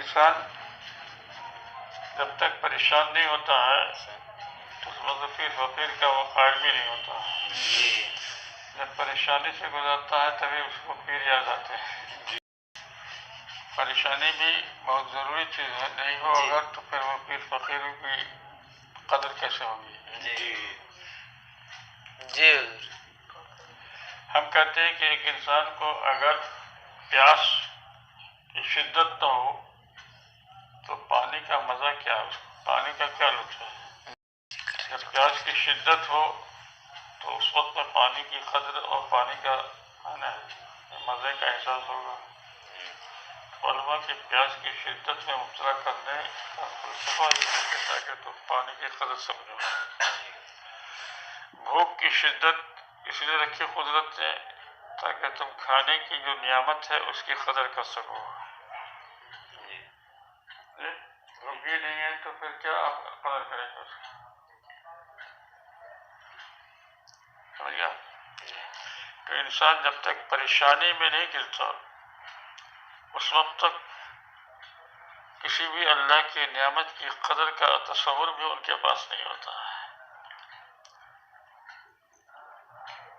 انسان جب تک پریشان نہیں ہوتا ہے تو اس وقت پیر فقیر کا وہ قائل بھی نہیں ہوتا ہے. جب پریشانی سے گزرتا ہے تبھی اس کو پیر یاد آتے ہیں. پریشانی بھی بہت ضروری چیز ہے، نہیں ہو اگر تو پھر وہ پیر فقیر کی قدر کیسے ہوگی. جی ہم کہتے ہیں کہ ایک انسان کو اگر پیاس کی شدت نہ ہو تو پانی کا مزہ کیا ہے، پانی کا کیا لطف ہے. جب پیاس کی شدت ہو تو اس وقت میں پانی کی قدر اور پانی کا مزے کا احساس ہوگا. علماء کی پیاس کی شدت میں مبتلا کرنے کا فلسفہ یہ ہے کہ تاکہ تم پانی کی قدر سمجھو. بھوک کی شدت اس لیے رکھی قدرت نے تاکہ تم کھانے کی جو نعمت ہے اس کی قدر کر سکو. بھوک ہی نہیں ہے تو پھر کیا آپ قدر کریں گے اس کی. سمجھ گیا؟ تو انسان جب تک پریشانی میں نہیں گرتا اس وقت تک کسی بھی اللہ کی نعمت کی قدر کا تصور بھی ان کے پاس نہیں ہوتا ہے.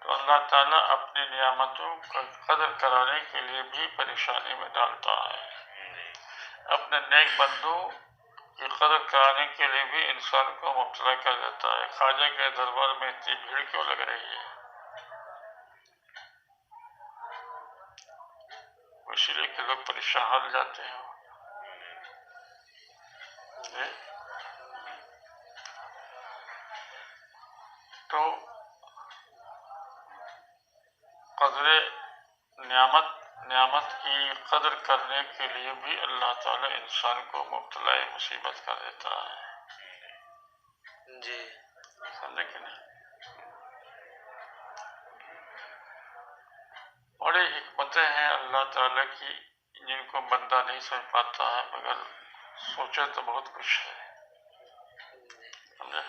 تو اللہ تعالیٰ اپنی نعمتوں کا قدر کرانے کے لیے بھی پریشانی میں ڈالتا ہے. اپنے نیک بندوں کی قدر کرانے کے لیے بھی انسان کو مبتلا کر دیتا ہے. خواجہ کے دربار میں اتنی بھیڑ کیوں لگ رہی ہے؟ اسی لیے کہ لوگ پریشان ہو جاتے ہیں. تو قدر نعمت کی قدر کرنے کے لیے بھی اللہ تعالیٰ انسان کو مبتلا مصیبت کر دیتا ہے. جی سمجھے کہ نہیں؟ بڑی حکمتیں ہیں اللہ تعالیٰ کی جن کو بندہ نہیں سمجھ پاتا ہے، مگر سوچے تو بہت کچھ ہے. سمجھے؟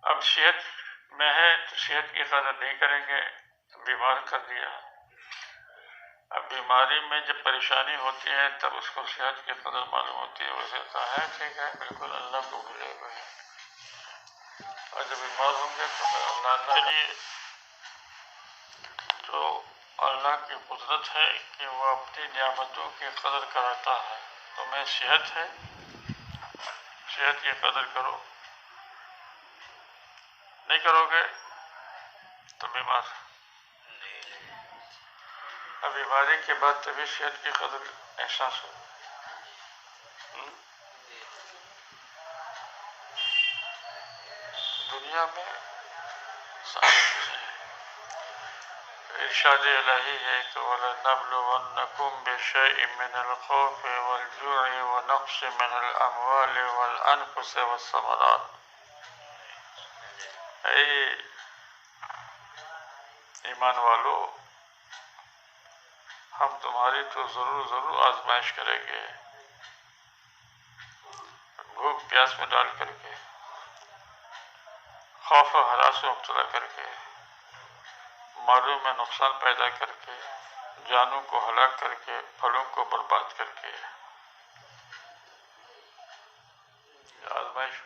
اب صحت میں ہے تو صحت کی قدر نہیں کریں گے، بیمار کر دیا. اب بیماری میں جب پریشانی ہوتی ہے تب اس کو صحت کی قدر معلوم ہوتی ہے. ویسے کہا ہے ٹھیک ہے بالکل اللہ کو بھولے ہوئے ہیں، اور جب بیمار ہوں گے تو پھر اللہ کے لیے تو اللہ کی قدرت ہے کہ وہ اپنی نعمتوں کی قدر کراتا ہے. تمہیں صحت ہے، صحت کی قدر کرو، نہیں کرو گے تو بیمار. اب بیماری کے بعد تبھی صحت کی قدر احساس ہو. دنیا میں ساری چیزیں ہیں. ارشاد الہی ہے کہ وَلَنَبْلُوَنَّكُمْ بِشَيْءٍ مِّنَ الْخَوْفِ وَالْجُوعِ وَنَقْصٍ مِّنَ الْأَمْوَالِ وَالْأَنفُسِ وَالثَّمَرَاتِ. اے ایمان والو، ہم تمہاری تو ضرور آزمائش کریں گے، بھوک پیاس میں ڈال کر کے، خوف و ہراس میں مبتلا کر کے، مالوں میں نقصان پیدا کر کے، جانوں کو ہلاک کر کے، پھلوں کو برباد کر کے. آزمائش